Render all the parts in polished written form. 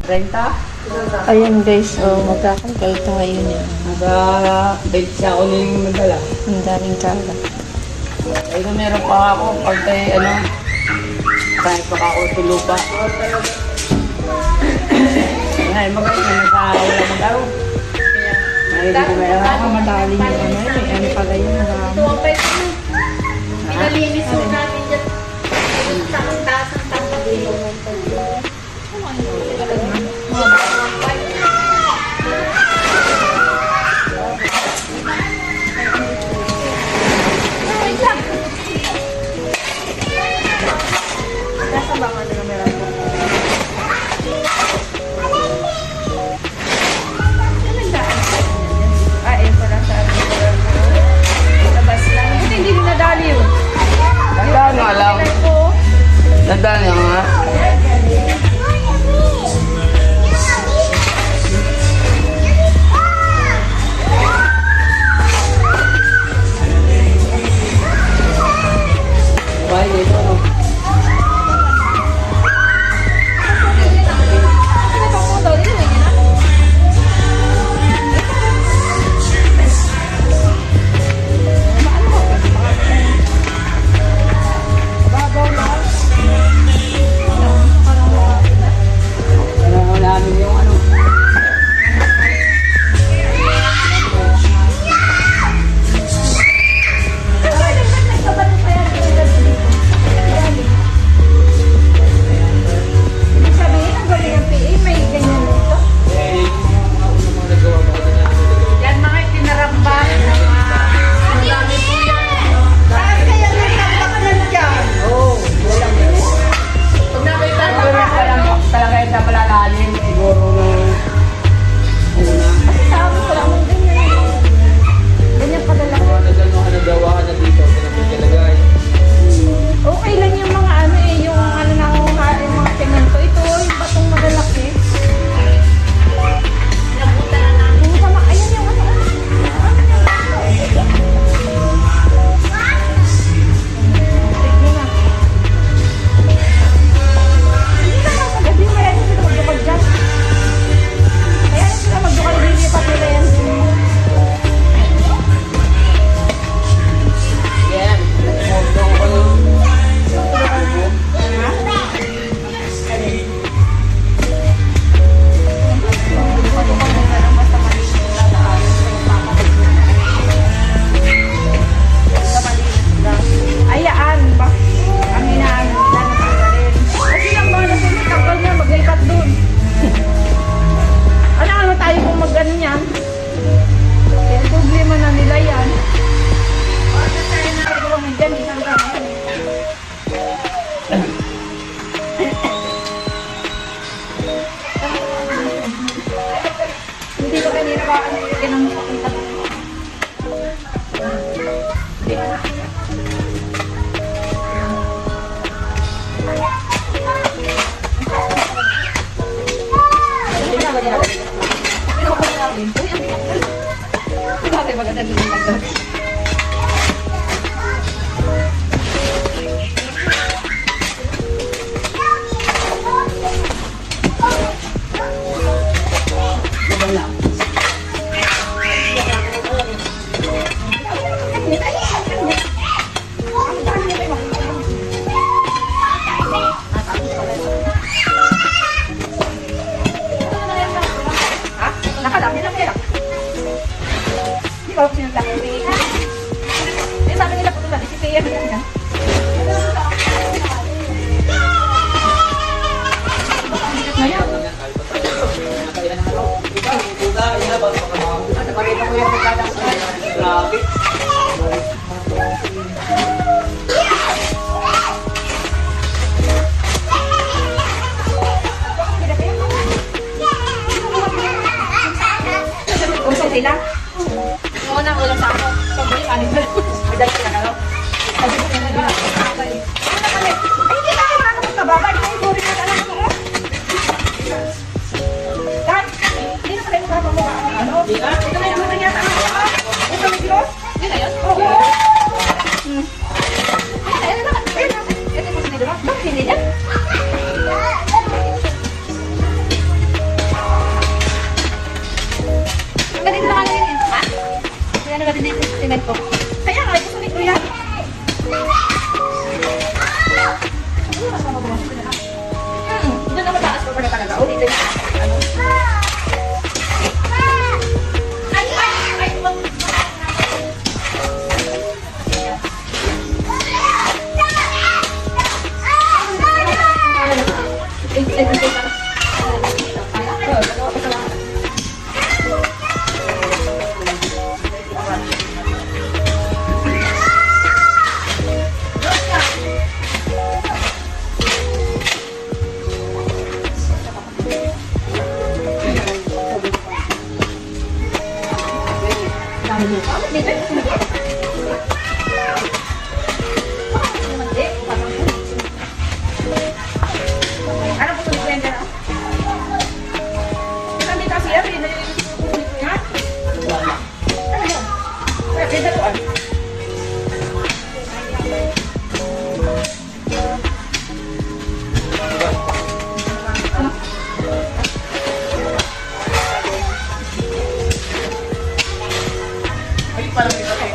30? Ayan guys, magkakangkal tayo niya. Nag-bake siya ako yung madala. Ang daming kala. Ay, kung meron pa ako, pag tayo, kahit pa ako sa lupa. Ay, magaling na nagkawala mag-araw. Ay, hindi ko meron ako. Madali yung ano pala yun. Pinalinis mo namin dyan. Ang taas ang tangkad dito. Nasa ba nga nila meron po? Pala sa labas lang. Hindi nadali yun. Tandaan nga lang. Tandaan nga. Bye, dito, no? Namin yung ano. Hindi ko kanina ba kinang makita. Nakalaki na kaya. Di ba sinasakit? Eh, sabi nila po natin, si Tia na yan. Na yan. Usap sila. Oo na, ulang sa ako. Pag-balik, anin ba? Madali sila ka, no? Sabi ko na nila. Ay, hindi na kayo mga magkababa. Hindi kayo boring na talaga mo. Dad, hindi na kayo magkababa. Ano? Ito na yung mga yata. Ito na yung Hindi na yun? Oo. Ayun na. Ayun na. Ito yung sinili mo. Bakit sinili niya? cement ko. Kaya nga, gusto ni Kuya. Doon na mataas ko na talaga. Ulitin na. Ano? Ano po sa blender na? Saan dito siya? Pinalilinis ko po nito yan? Wala. Ano yun? Kaya pindaluan. Ay, parang ito eh.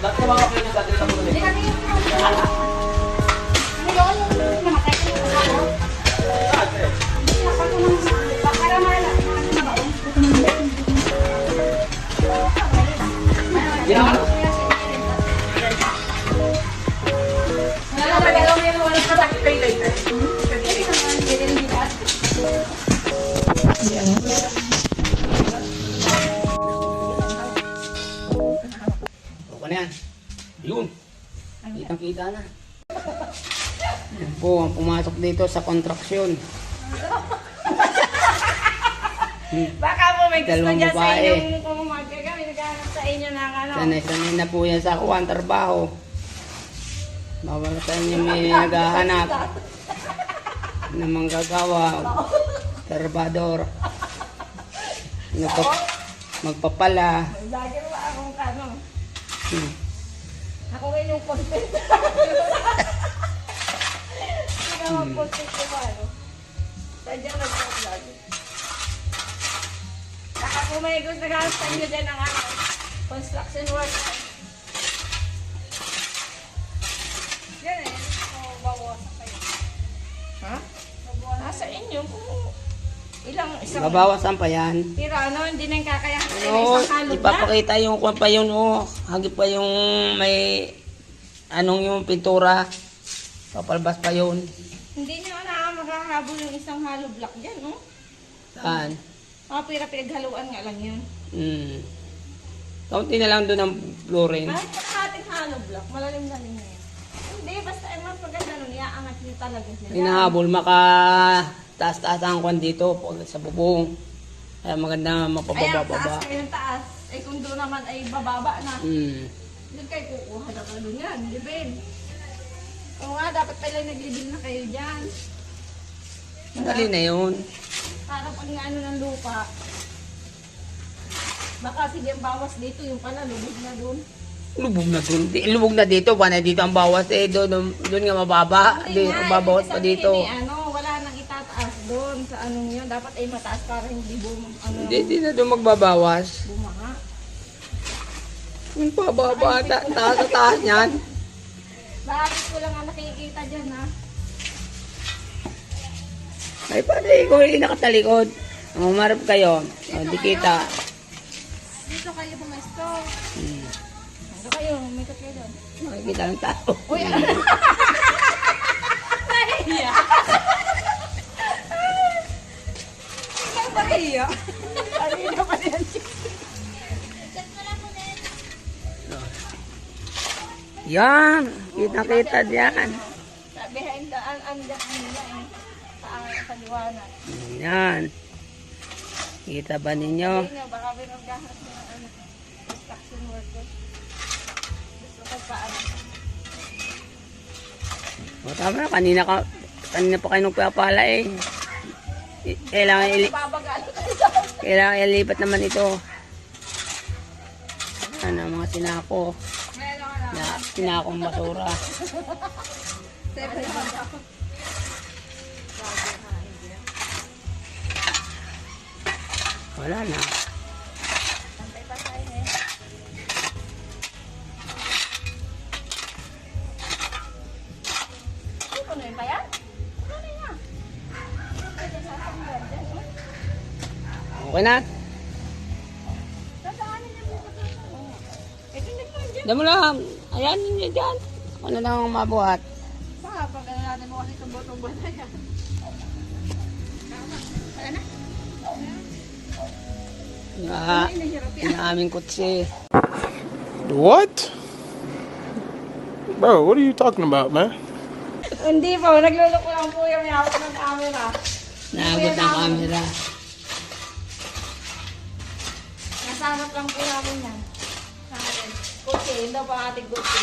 Lahat ng mga kayo nagdadala sa mga Hindi kami yung ano yun? Yung namatay ko yung ako. Para mala. Ginawa. Okay na yan. Yun. Kitang-kita na. Yan po ang pumasok dito sa kontraksyon. Baka po may gusto Dalawang dyan sa babae. inyong kumumagka kami. Naghanap sa inyo ng ano. Sanay-sanay na po yan sa kuwan, trabaho. Bawal sa inyo may naghahanap na manggagawa, trabador, magpapala. Lagi ba akong kano? Hmm. Ako ngayon yung content. Hindi ka mag-content ko ba ano? Sadya nag-vlog. Baka po may gusto naghanap sa inyo dyan ng ano, construction worker. Yan eh, kung bawasan kayo. Ha? Nasa inyo kung ilang isang... Babawasan pa yan. Pero ano, hindi na yung kakayahan kayo Oo, isang halog na. ipapakita yung kung pa yun, oh. Hagip pa yung may anong yung pintura. Papalbas pa yun. Hindi nyo na makahabol yung isang hollow block dyan, no? Saan? Mga pinaghaluan nga lang yun. Hmm. Kaunti na lang doon ang flooring. Kahit kakating hollow block, malalim-lalim na yan. Hindi, basta ay mas maganda nun, iaangat nyo talaga sila. Hinahabol, maka taas-taas ang kwan dito pag sa bubong. Kaya maganda Ayan, mapababa-baba. taas kayo ng taas. Eh kung doon naman ay bababa na. Hmm. Doon kayo kukuha na ka doon yan, libil. Oo nga, dapat pala naglibil na kayo dyan. Madali na yun. Para pag nga ano ng lupa, baka sige ang bawas dito, yung pala lubog na doon. Lubog na doon. Lubog na dito. Paano dito ang bawas eh. Doon nga mababa. Hindi Di, nga, ang babawas ibig pa sabihin dito. eh, ano, wala nang itataas doon sa anong yun. Dapat ay mataas para hindi ano, Hindi na doon magbabawas. bumaha. Yung pababa. Taas sa taas niyan. Bakit ko lang ang nakikita dyan ha? Ay, pati kung hindi nakatalikod. Umarap kayo. O, di kita. Dito kayo bumesto. Hmm. Dito kayo, may kayo doon. Makikita ng tao. Uy, ano? Nahiya. Ikaw ba nahiya? Kanina pa yan. Yan. Kita-kita diyan. Behind the andyan nila eh. Sa liwanag. Yan. Kita ba ninyo? Hindi nga, baka binagahat ng ano, construction worker. Gusto ko pa ano. O, tama. Kanina pa kayo nagpapala eh. Kailangan ilipat naman ito. Ano, mga sinako. Sinakong basura. Wala na. Punuin pa yan? Punuin na. Pwede sasanggan dyan, eh. Okay na? Sasaanin niya bukas na. Ito na dyan. Damo lang. Ayan, yun dyan. Ako na lang ang mabuhat. Baka pag ano natin mo kasi tumbo-tumbo na yan. Wala na. Yung aming kutsi. What? Bro, what are you talking about, man? Hindi po, nagluloko lang po yung may hawak ng camera. Nagot ng camera. Nasa harap lang po namin yan. Natin. Kutsi, hindi pa ating kutsi.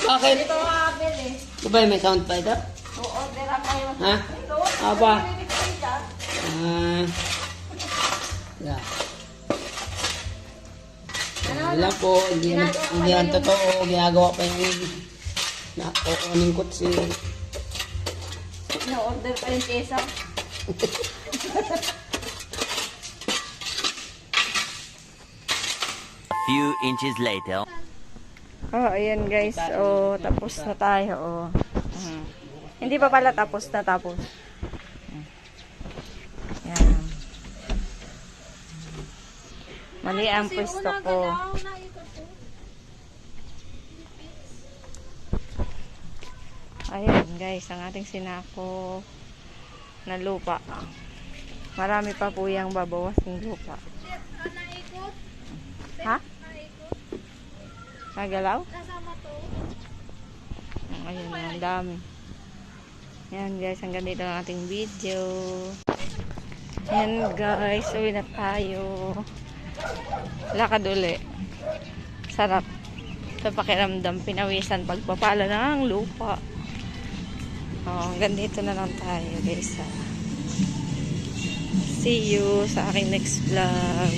Bakit? Ito mga apel eh. Diba may sound pa ito? O-order lang kayo. Ha? Ito. Aba. Narinig ko dyan. Yeah. Wala po, hindi ang totoo, ginagawa pa yung kukuning kutsi. Na-order pa yung pesa. Few inches later. Oh, ayan guys. Oh, tapos na tayo. Oh. Hindi pa pala tapos na tapos. Yan. Mali ang pwesto ko. Ayan guys, ang ating sinako na lupa. Marami pa po yung babawas ng lupa. Ha? Nagalaw? Ayun, ang dami. Yan guys, hanggang dito ang ating video. Yan guys, uwi na tayo. Lakad uli. Sarap. Sa pakiramdam, pinawisan pagpapala ng lupa. Hanggang dito na lang tayo guys. See you sa aking next vlog.